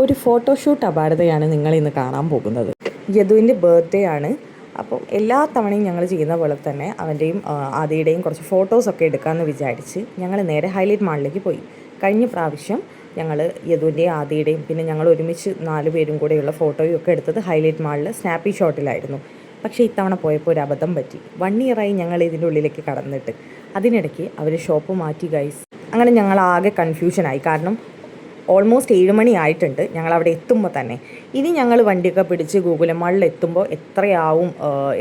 ഒരു ഫോട്ടോഷൂട്ട് അപാരതയാണ് നിങ്ങളിന്ന് കാണാൻ പോകുന്നത്. യദുവിൻ്റെ ബർത്ത്ഡേ ആണ്. അപ്പോൾ എല്ലാ തവണയും ഞങ്ങൾ ചെയ്യുന്ന പോലെ തന്നെ അവൻ്റെയും ആദിയുടെയും കുറച്ച് ഫോട്ടോസൊക്കെ എടുക്കാമെന്ന് വിചാരിച്ച് ഞങ്ങൾ നേരെ ഹൈലൈറ്റ് മാളിലേക്ക് പോയി. കഴിഞ്ഞ പ്രാവശ്യം ഞങ്ങൾ യദുവിൻ്റെയും ആദിയുടെയും പിന്നെ ഞങ്ങൾ ഒരുമിച്ച് 4 പേരും കൂടെയുള്ള ഫോട്ടോയും ഒക്കെ എടുത്തത് ഹൈലൈറ്റ് മാളിൽ സ്നാപ്പി ഷോട്ടിലായിരുന്നു. പക്ഷേ ഇത്തവണ പോയപ്പോൾ ഒരു അബദ്ധം പറ്റി. 1 ഇയറായി ഞങ്ങൾ ഇതിൻ്റെ ഉള്ളിലേക്ക് കടന്നിട്ട്. അതിനിടയ്ക്ക് അവർ ഷോപ്പ് മാറ്റി ഗൈസ്. അങ്ങനെ ഞങ്ങൾ ആകെ കൺഫ്യൂഷനായി. കാരണം ഓൾമോസ്റ്റ് 7 മണി ആയിട്ടുണ്ട് ഞങ്ങൾ അവിടെ എത്തുമ്പോൾ തന്നെ. ഇനി ഞങ്ങൾ വണ്ടിയൊക്കെ പിടിച്ച് ഗോകുലമാളിൽ എത്തുമ്പോൾ എത്രയാവും,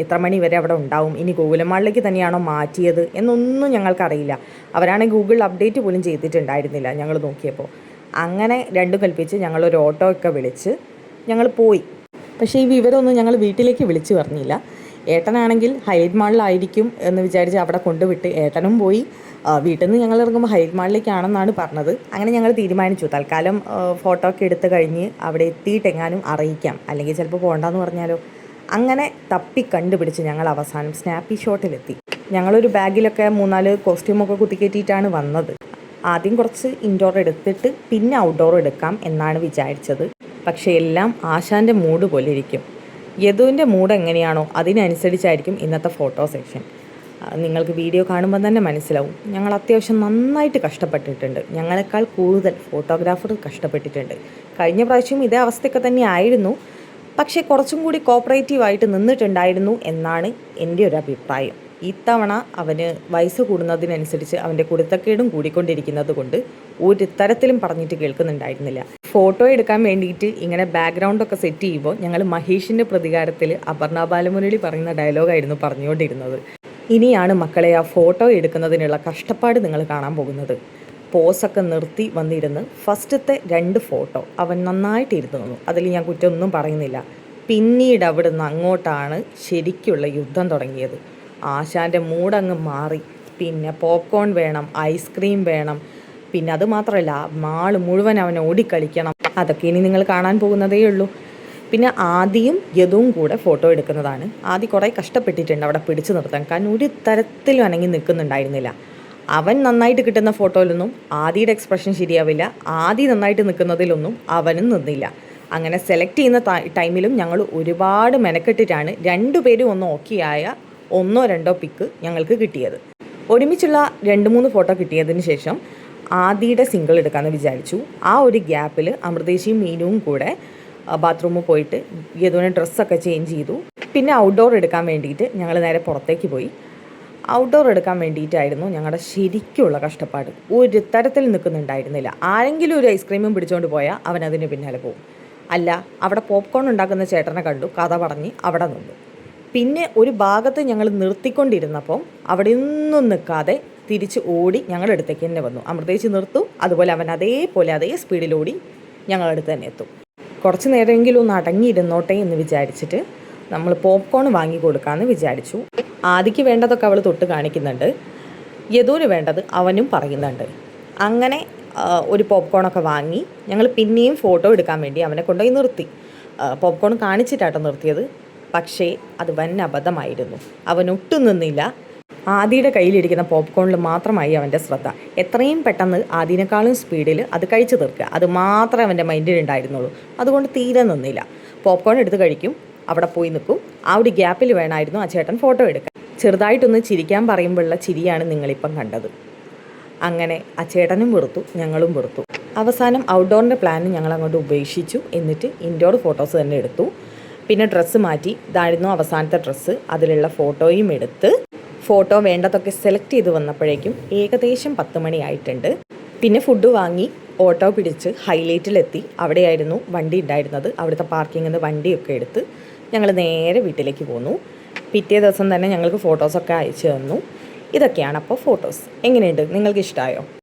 എത്ര മണി വരെ അവിടെ ഉണ്ടാവും, ഇനി ഗോകുലമാളിലേക്ക് തന്നെയാണോ മാറ്റിയത് എന്നൊന്നും ഞങ്ങൾക്കറിയില്ല. അവരാണെങ്കിൽ ഗൂഗിൾ അപ്ഡേറ്റ് പോലും ചെയ്തിട്ടുണ്ടായിരുന്നില്ല ഞങ്ങൾ നോക്കിയപ്പോൾ. അങ്ങനെ രണ്ടും കൽപ്പിച്ച് ഞങ്ങളൊരു ഓട്ടോ ഒക്കെ വിളിച്ച് ഞങ്ങൾ പോയി. പക്ഷേ ഈ വിവരമൊന്നും ഞങ്ങൾ വീട്ടിലേക്ക് വിളിച്ച് പറഞ്ഞില്ല. ഏട്ടനാണെങ്കിൽ ഹൈലൈറ്റ് മാളിലായിരിക്കും എന്ന് വിചാരിച്ച് അവിടെ കൊണ്ടുവിട്ട് ഏട്ടനും പോയി. വീട്ടിൽ നിന്ന് ഞങ്ങൾ ഇറങ്ങുമ്പോൾ ഹൈലൈറ്റ് മാളിലേക്കാണെന്നാണ് പറഞ്ഞത്. അങ്ങനെ ഞങ്ങൾ തീരുമാനിച്ചു തൽക്കാലം ഫോട്ടോ ഒക്കെ എടുത്ത് കഴിഞ്ഞ് അവിടെ എത്തിയിട്ടെങ്ങാനും അറിയിക്കാം, അല്ലെങ്കിൽ ചിലപ്പോൾ പോകണ്ടെന്ന് പറഞ്ഞാലോ. അങ്ങനെ തപ്പി കണ്ടുപിടിച്ച് ഞങ്ങൾ അവസാനം സ്നാപ്പി ഷോട്ടിലെത്തി. ഞങ്ങളൊരു ബാഗിലൊക്കെ 3-4 കോസ്റ്റ്യൂമൊക്കെ കുത്തിക്കയറ്റിയിട്ടാണ് വന്നത്. ആദ്യം കുറച്ച് ഇൻഡോർ എടുത്തിട്ട് പിന്നെ ഔട്ട്ഡോർ എടുക്കാം എന്നാണ് വിചാരിച്ചത്. പക്ഷേ എല്ലാം ആശാൻ്റെ മൂഡ് പോലെ ഇരിക്കും. യദുവിൻ്റെ മൂഡ് എങ്ങനെയാണോ അതിനനുസരിച്ചായിരിക്കും ഇന്നത്തെ ഫോട്ടോ സെക്ഷൻ. നിങ്ങൾക്ക് വീഡിയോ കാണുമ്പോൾ തന്നെ മനസ്സിലാവും. ഞങ്ങൾ അത്യാവശ്യം നന്നായിട്ട് കഷ്ടപ്പെട്ടിട്ടുണ്ട്. ഞങ്ങളെക്കാൾ കൂടുതൽ ഫോട്ടോഗ്രാഫർ കഷ്ടപ്പെട്ടിട്ടുണ്ട്. കഴിഞ്ഞ പ്രാവശ്യം ഇതേ അവസ്ഥയൊക്കെ തന്നെ ആയിരുന്നു, പക്ഷേ കുറച്ചും കൂടി കോപ്പറേറ്റീവായിട്ട് നിന്നിട്ടുണ്ടായിരുന്നു എന്നാണ് എൻ്റെ ഒരു അഭിപ്രായം. ഇത്തവണ അവന് വയസ്സ് കൂടുന്നതിനനുസരിച്ച് അവൻ്റെ കുരുത്തക്കേടും കൂടിക്കൊണ്ടിരിക്കുന്നത് കൊണ്ട് ഒരു തരത്തിലും പറഞ്ഞിട്ട് കേൾക്കുന്നുണ്ടായിരുന്നില്ല. ഫോട്ടോ എടുക്കാൻ വേണ്ടിയിട്ട് ഇങ്ങനെ ബാക്ക്ഗ്രൗണ്ടൊക്കെ സെറ്റ് ചെയ്യുമ്പോൾ ഞങ്ങൾ മഹേഷിൻ്റെ പ്രതികാരത്തിൽ അപർണ ബാലമുരളി പറയുന്ന ഡയലോഗായിരുന്നു പറഞ്ഞുകൊണ്ടിരുന്നത്. ഇനിയാണ് മക്കളെ ആ ഫോട്ടോ എടുക്കുന്നതിനുള്ള കഷ്ടപ്പാട് നിങ്ങൾ കാണാൻ പോകുന്നത്. പോസൊക്കെ നിർത്തി വന്നിരുന്ന് ഫസ്റ്റത്തെ 2 ഫോട്ടോ അവൻ നന്നായിട്ട് ഇരുന്ന് തന്നു. അതിൽ ഞാൻ കുറ്റമൊന്നും പറയുന്നില്ല. പിന്നീട് അവിടുന്ന് അങ്ങോട്ടാണ് ശരിക്കുള്ള യുദ്ധം തുടങ്ങിയത്. ആശാൻ്റെ മൂടങ്ങ് മാറി. പിന്നെ പോപ്കോൺ വേണം, ഐസ്ക്രീം വേണം, പിന്നെ അത് മാത്രമല്ല മാള് മുഴുവൻ അവനെ ഓടിക്കളിക്കണം. അതൊക്കെ ഇനി നിങ്ങൾ കാണാൻ പോകുന്നതേ ഉള്ളൂ. പിന്നെ ആദിയും യദുവും കൂടെ ഫോട്ടോ എടുക്കുന്നതാണ്. ആദി കുറേ കഷ്ടപ്പെട്ടിട്ടുണ്ട് അവിടെ പിടിച്ചു നിർത്താൻ. കാരണം ഒരു തരത്തിലും അനങ്ങി നിൽക്കുന്നുണ്ടായിരുന്നില്ല. അവൻ നന്നായിട്ട് കിട്ടുന്ന ഫോട്ടോയിലൊന്നും ആദിയുടെ എക്സ്പ്രഷൻ ശരിയാവില്ല. ആദി നന്നായിട്ട് നിൽക്കുന്നതിലൊന്നും അവനും നിന്നില്ല. അങ്ങനെ സെലക്ട് ചെയ്യുന്ന ടൈമിലും ഞങ്ങൾ ഒരുപാട് മെനക്കെട്ടിട്ടാണ് 2 പേരും ഒന്ന് ഓക്കെയായ 1-2 പിക്ക് ഞങ്ങൾക്ക് കിട്ടിയത്. ഒരുമിച്ചുള്ള 2-3 ഫോട്ടോ കിട്ടിയതിന് ശേഷം ആദിയുടെ സിംഗിൾ എടുക്കാമെന്ന് വിചാരിച്ചു. ആ ഒരു ഗ്യാപ്പിൽ അമൃതേശിയും മീനുവും കൂടെ ബാത്റൂമിൽ പോയിട്ട് യദുവിനെ ഡ്രസ്സൊക്കെ ചേഞ്ച് ചെയ്തു. പിന്നെ ഔട്ട്ഡോർ എടുക്കാൻ വേണ്ടിയിട്ട് ഞങ്ങൾ നേരെ പുറത്തേക്ക് പോയി. ഔട്ട്ഡോർ എടുക്കാൻ വേണ്ടിയിട്ടായിരുന്നു ഞങ്ങളുടെ ശരിക്കുള്ള കഷ്ടപ്പാട്. ഒരു തരത്തിൽ നിൽക്കുന്നുണ്ടായിരുന്നില്ല. ആരെങ്കിലും ഒരു ഐസ്ക്രീമും പിടിച്ചുകൊണ്ട് പോയാൽ അവൻ അതിന് പിന്നാലെ പോകും. അല്ല, അവിടെ പോപ്കോൺ ഉണ്ടാക്കുന്ന ചേട്ടനെ കണ്ടു, കഥ പറഞ്ഞ് അവിടെ നിന്നു. പിന്നെ ഒരു ഭാഗത്ത് ഞങ്ങൾ നിർത്തിക്കൊണ്ടിരുന്നപ്പം അവിടെ ഒന്നും നിൽക്കാതെ തിരിച്ച് ഓടി ഞങ്ങളുടെ അടുത്തേക്ക് തന്നെ വന്നു. അമൃതേശി നിർത്തും, അതുപോലെ അവൻ അതേ സ്പീഡിൽ ഓടി ഞങ്ങളുടെ അടുത്ത് തന്നെ എത്തും. കുറച്ച് നേരമെങ്കിലും ഒന്ന് അടങ്ങിയിരുന്നോട്ടെ എന്ന് വിചാരിച്ചിട്ട് നമ്മൾ പോപ്കോൺ വാങ്ങി കൊടുക്കാമെന്ന് വിചാരിച്ചു. ആദിക്ക് വേണ്ടതൊക്കെ അവൾ തൊട്ട് കാണിക്കുന്നുണ്ട്, യദുവിന് വേണ്ടത് അവനും പറയുന്നുണ്ട്. അങ്ങനെ ഒരു പോപ്കോണൊക്കെ വാങ്ങി ഞങ്ങൾ പിന്നെയും ഫോട്ടോ എടുക്കാൻ വേണ്ടി അവനെ കൊണ്ടുപോയി നിർത്തി. പോപ്കോൺ കാണിച്ചിട്ടാട്ടോ നിർത്തിയത്. പക്ഷേ അത് വൻ അബദ്ധമായിരുന്നു. അവൻ ഒട്ടും നിന്നില്ല. ആദിയുടെ കയ്യിലിരിക്കുന്ന പോപ്കോണിൽ മാത്രമായി അവൻ്റെ ശ്രദ്ധ. എത്രയും പെട്ടെന്ന് ആദിനേക്കാളും സ്പീഡിൽ അത് കഴിച്ചു തീർക്കുക, അത് മാത്രമേ അവൻ്റെ മൈൻഡിൽ ഉണ്ടായിരുന്നുള്ളൂ. അതുകൊണ്ട് തീരെ നിന്നില്ല. പോപ്കോൺ എടുത്ത് കഴിക്കും, അവിടെ പോയി നിൽക്കും. ആ ഒരു ഗ്യാപ്പിൽ വേണമായിരുന്നു ആ ചേട്ടൻ ഫോട്ടോ എടുക്കാൻ. ചെറുതായിട്ടൊന്ന് ചിരിക്കാൻ പറയുമ്പോഴുള്ള ചിരിയാണ് നിങ്ങളിപ്പം കണ്ടത്. അങ്ങനെ ആ ചേട്ടനും വെറുത്തു, ഞങ്ങളും വെറുത്തു. അവസാനം ഔട്ട്ഡോറിൻ്റെ പ്ലാൻ ഞങ്ങൾ അങ്ങോട്ട് ഉപേക്ഷിച്ചു. എന്നിട്ട് ഇൻഡോർ ഫോട്ടോസ് തന്നെ എടുത്തു. പിന്നെ ഡ്രസ്സ് മാറ്റി, ഇതായിരുന്നു അവസാനത്തെ ഡ്രസ്സ്. അതിലുള്ള ഫോട്ടോയും എടുത്ത് ഫോട്ടോ വേണ്ടതൊക്കെ സെലക്ട് ചെയ്ത് വന്നപ്പോഴേക്കും ഏകദേശം 10 മണി ആയിട്ടുണ്ട്. പിന്നെ ഫുഡ് വാങ്ങി ഓട്ടോ പിടിച്ച് ഹൈലൈറ്റിലെത്തി. അവിടെയായിരുന്നു വണ്ടി ഉണ്ടായിരുന്നത്. അവിടുത്തെ പാർക്കിങ്ങിൽ നിന്ന് വണ്ടിയൊക്കെ എടുത്ത് ഞങ്ങൾ നേരെ വീട്ടിലേക്ക് പോന്നു. പിറ്റേ ദിവസം തന്നെ ഞങ്ങൾക്ക് ഫോട്ടോസൊക്കെ അയച്ചു തന്നു. ഇതൊക്കെയാണ് അപ്പോൾ ഫോട്ടോസ്. എങ്ങനെയുണ്ട്, നിങ്ങൾക്ക് ഇഷ്ടമായോ?